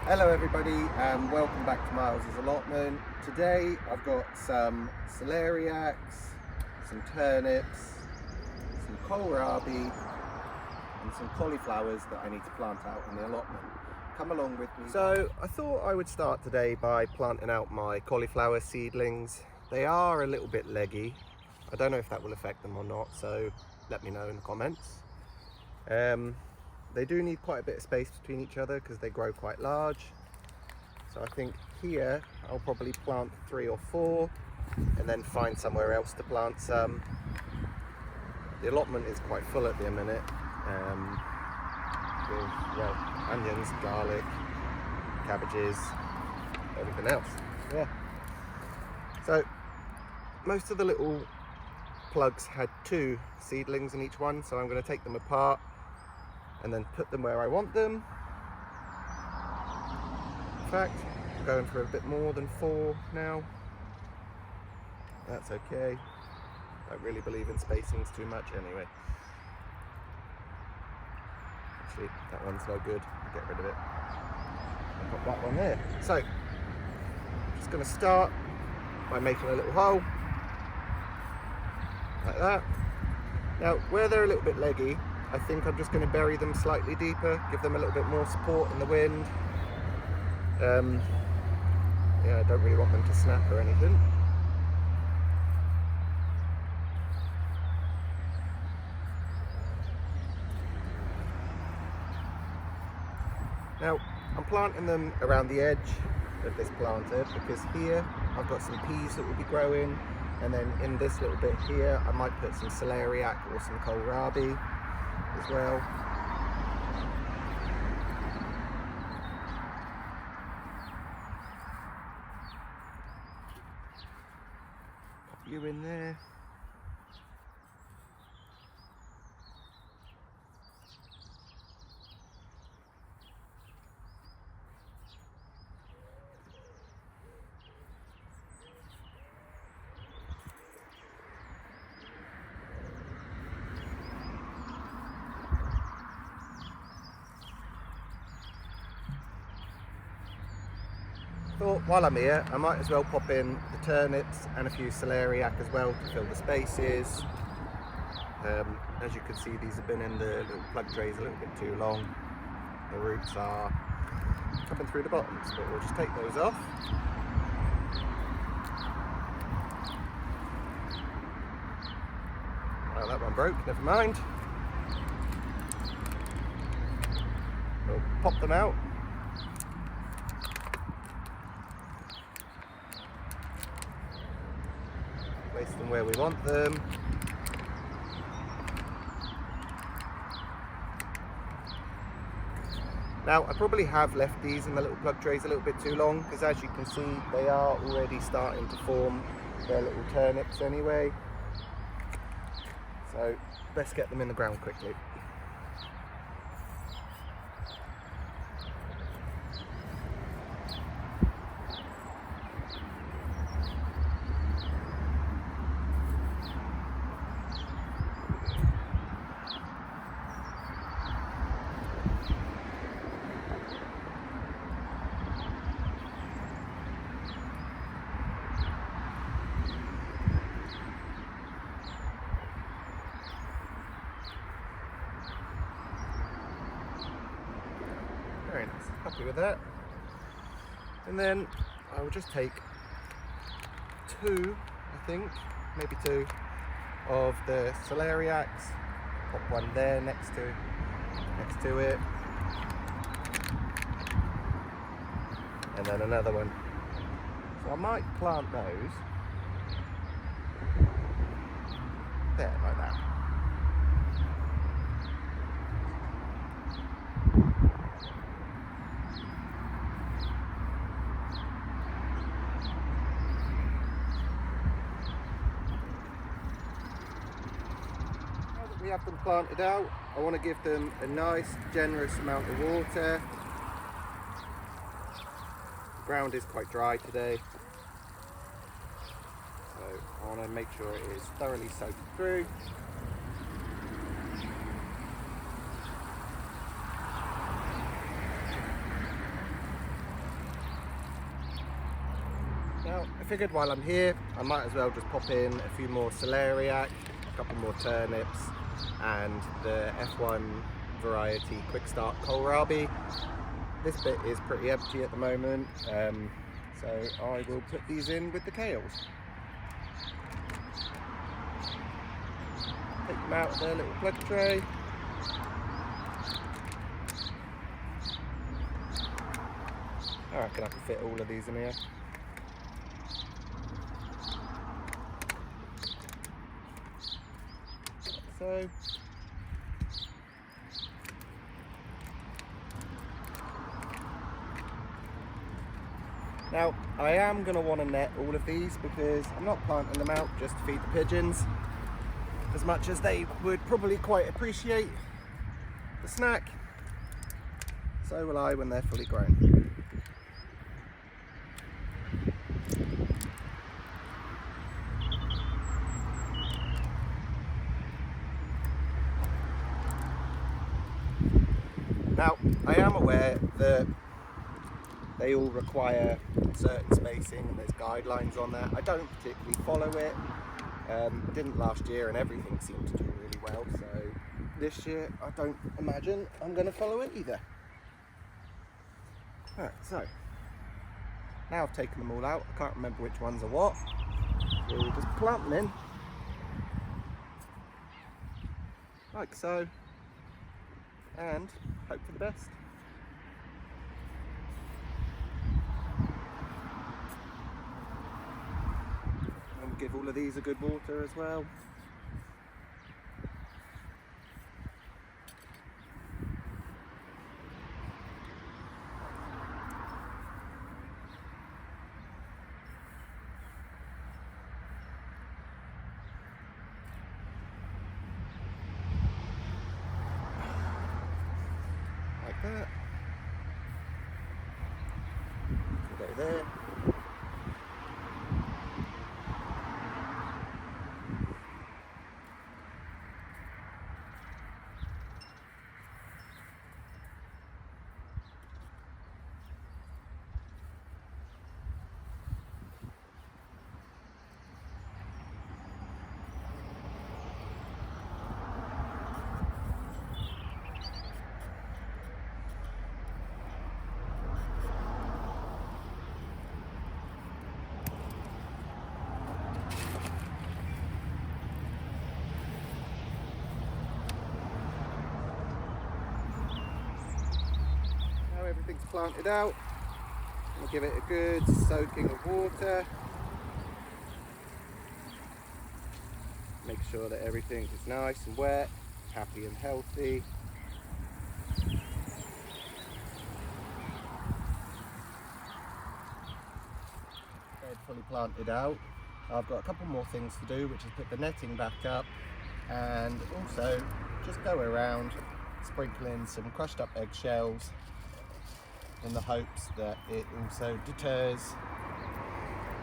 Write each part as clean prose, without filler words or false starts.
Hello everybody and welcome back to Miles's Allotment. Today I've got some celeriacs, some turnips, some kohlrabi and some cauliflowers that I need to plant out in the allotment. Come along with me. So I thought I would start today by planting out my cauliflower seedlings. They are a little bit leggy. I don't know if that will affect them or not, so let me know in the comments. They do need quite a bit of space between each other because they grow quite large. So I think here I'll probably plant 3 or 4 and then find somewhere else to plant some. The allotment is quite full at the minute with onions, garlic, cabbages, everything else. Yeah. So most of the little plugs had 2 seedlings in each one, so I'm going to take them apart and then put them where I want them. In fact, I'm going for a bit more than 4 now. That's okay. I don't really believe in spacings too much anyway. Actually, that one's no good. I'll get rid of it. I'll put that one there. So, I'm just going to start by making a little hole. Like that. Now, where they're a little bit leggy, I think I'm just going to bury them slightly deeper, give them a little bit more support in the wind. Yeah, I don't really want them to snap or anything. Now, I'm planting them around the edge of this planter because here I've got some peas that will be growing, and then in this little bit here I might put some celeriac or some kohlrabi as well. Pop you in there. Thought while I'm here, I might as well pop in the turnips and a few celeriac as well to fill the spaces. As you can see, these have been in the little plug trays a little bit too long. The roots are coming through the bottoms, but we'll just take those off. Well, that one broke, never mind. We'll pop them out. Place them where we want them. Now, I probably have left these in the little plug trays a little bit too long because, as you can see, they are already starting to form their little turnips anyway. So, best get them in the ground quickly. Very nice, happy with that. And then I will just take 2, I think, maybe 2 of the celeriacs, pop one there next to it, and then another one. So I might plant those there, like that. We have them planted out. I want to give them a nice generous amount of water. The ground is quite dry today, so I want to make sure it is thoroughly soaked through. figured while I'm here, I might as well just pop in a few more celeriac, a couple more turnips, and the F1 variety quick start kohlrabi. This bit is pretty empty at the moment, so I will put these in with the kales. Take them out of their little plug tray. I reckon I can fit all of these in here. So. Now, I am going to want to net all of these because I'm not planting them out just to feed the pigeons, as much as they would probably quite appreciate the snack. So will I when they're fully grown. Now, I am aware that they all require certain spacing and there's guidelines on that. I don't particularly follow it. Didn't last year and everything seemed to do really well, so this year I don't imagine I'm going to follow it either. Alright, so now I've taken them all out. I can't remember which ones are what. So we'll just plant them in like so and hope for the best. Give all of these a good water as well. Like that. Go there. Everything's planted out. I'll give it a good soaking of water. Make sure that everything is nice and wet, happy and healthy. Bed fully planted out. I've got a couple more things to do, which is put the netting back up and also just go around sprinkling some crushed up eggshells in the hopes that it also deters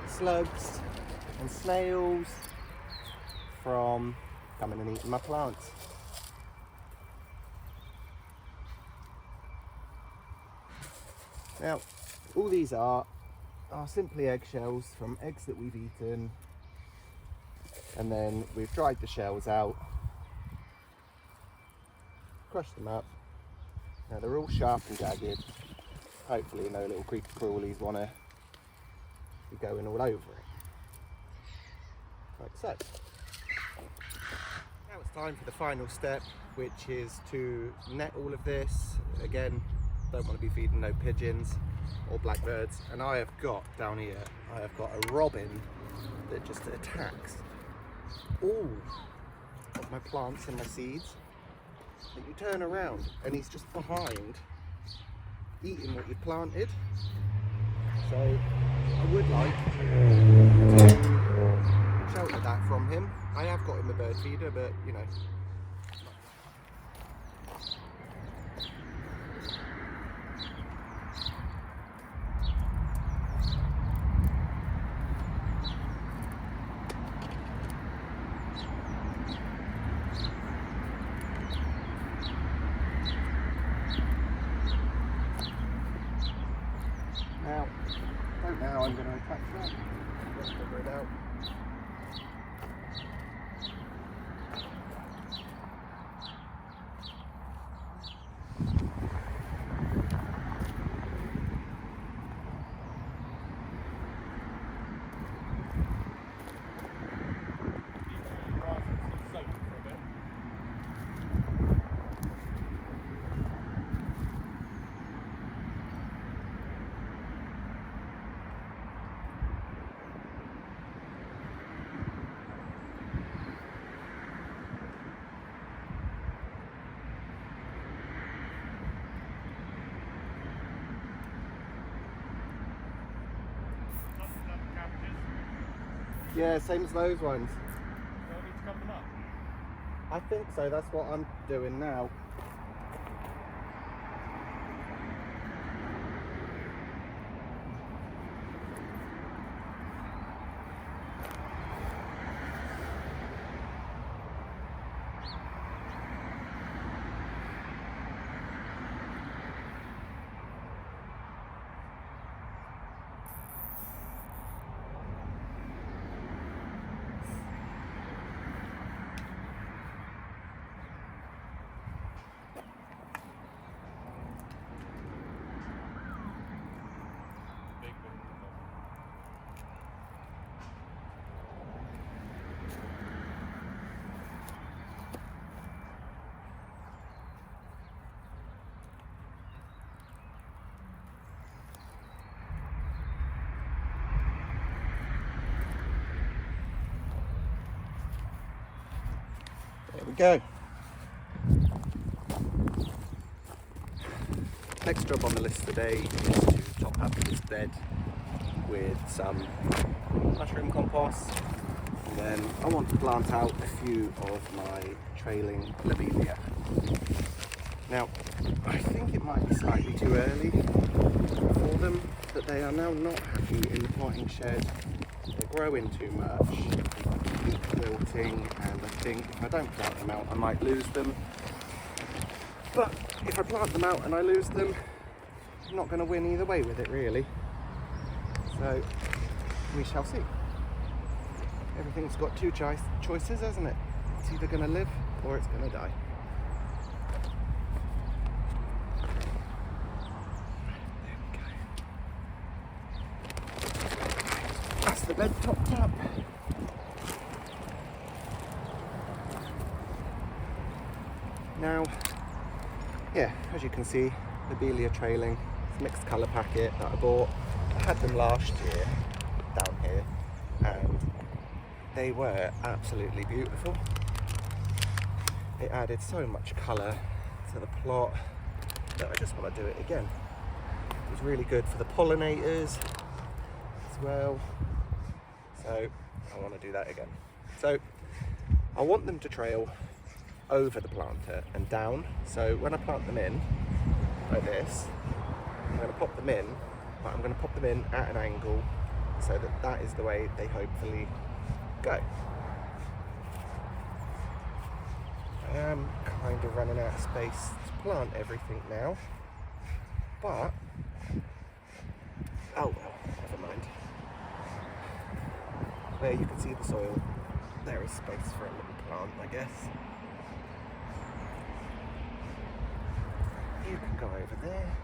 slugs and snails from coming and eating my plants. Now, all these are simply eggshells from eggs that we've eaten, and then we've dried the shells out, crushed them up. Now they're all sharp and jagged. Hopefully no little creepy crawlies want to be going all over it. Like so. Now it's time for the final step, which is to net all of this. Again, don't want to be feeding no pigeons or blackbirds. And I have got down here, I have got a robin that just attacks all of my plants and my seeds. That you turn around and he's just behind, eating what you planted. So I would like to shelter that from him. I have got him a bird feeder, but you know. Now, don't know how I'm going to attach that. Let's figure it out. Yeah, same as those ones. Do I need to cover them up? I think so, that's what I'm doing now. There we go. Next job on the list today is to top up this bed with some mushroom compost, and then I want to plant out a few of my trailing lobelia. Now, I think it might be slightly too early for them, but they are now not happy in the potting shed. They're growing too much, they keep wilting, and I think if I don't plant them out I might lose them. But if I plant them out and I lose them, I'm not going to win either way with it really. So we shall see. Everything's got two choices, hasn't it? It's either going to live or it's going to die. That's the bed topped up. Now, yeah, as you can see, lobelia trailing. It's a mixed colour packet that I bought. I had them last year down here and they were absolutely beautiful. It added so much colour to the plot that I just want to do it again. It was really good for the pollinators as well. So I want to do that again. So I want them to trail over the planter and down. So when I plant them in like this, I'm going to pop them in, but I'm going to pop them in at an angle so that that is the way they hopefully go. I am kind of running out of space to plant everything now, but oh well, never mind. Where you can see the soil, there is space for a little plant, I guess. You can go over there,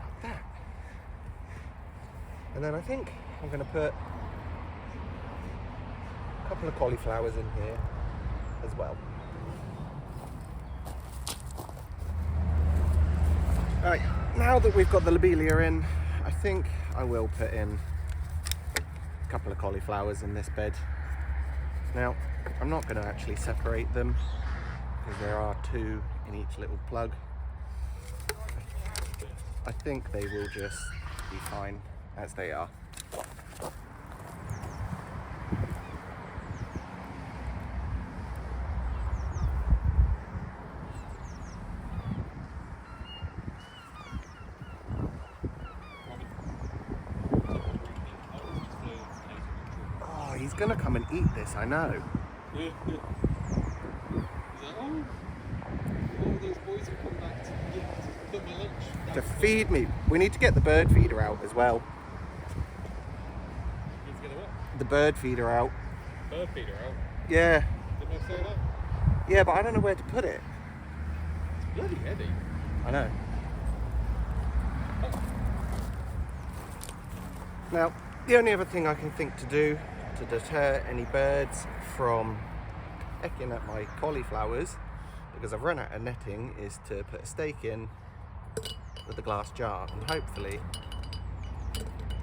like that. And then I think I'm going to put a couple of cauliflowers in here as well. Right, now that we've got the lobelia in, I think I will put in a couple of cauliflowers in this bed. Now, I'm not going to actually separate them because there are two in each little plug. I think they will just be fine as they are. Oh, he's gonna come and eat this, I know. Yeah. He's like, oh, those boys have come back to get feed me lunch. To feed me. We need to get the bird feeder out as well. Need to get a what? The bird feeder out. Bird feeder out. Yeah. Didn't I say that? Yeah, but I don't know where to put it. It's bloody heavy. I know. Now, the only other thing I can think to do to deter any birds from pecking at my cauliflowers, because I've run out of netting, is to put a stake in with a glass jar, and hopefully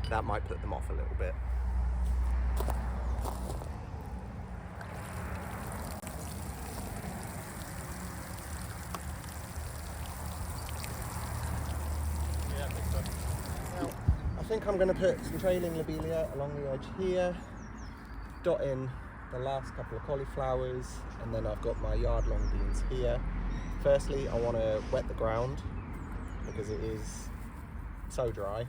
that might put them off a little bit. Yeah, I think so. Now, I think I'm going to put some trailing lobelia along the edge here, dot in the last couple of cauliflowers, and then I've got my yard long beans here. Firstly, I want to wet the ground because it is so dry.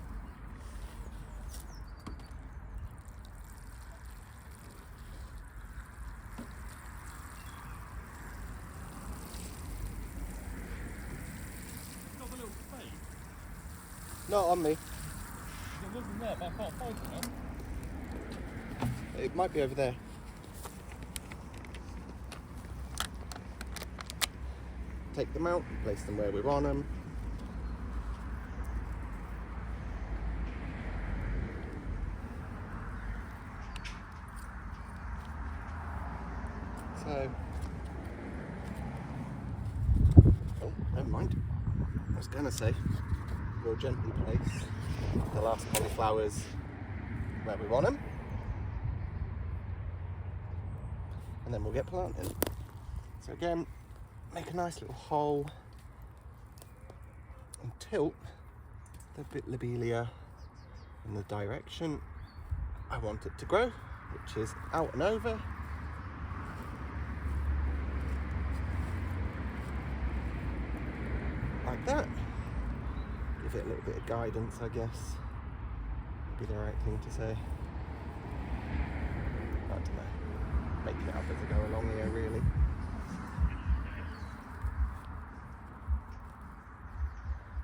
Got the little spade. Not on me. It wasn't there, but I can't find it now. It might be over there. Take them out and place them where we want them. So, oh, never mind. I was going to say, we'll gently place the last cauliflowers where we want them, and then we'll get planting. So again, make a nice little hole and tilt the bit lobelia in the direction I want it to grow, which is out and over. Like that. Give it a little bit of guidance, I guess. Would be the right thing to say. I don't know. Making it up as I go along here, really.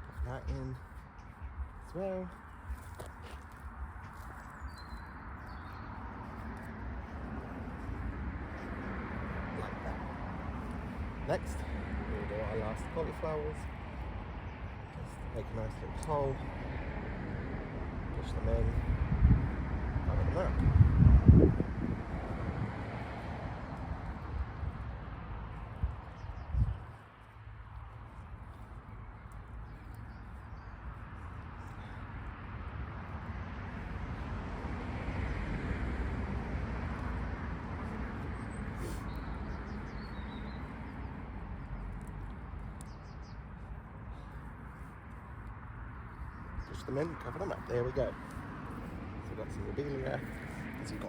Put that in as well. Like that. Next, we'll do our last cauliflowers. Just make a nice little hole. Push them in. Cover them up. Push them in, cover them up. There we go. So we've got some lobelia. So we've got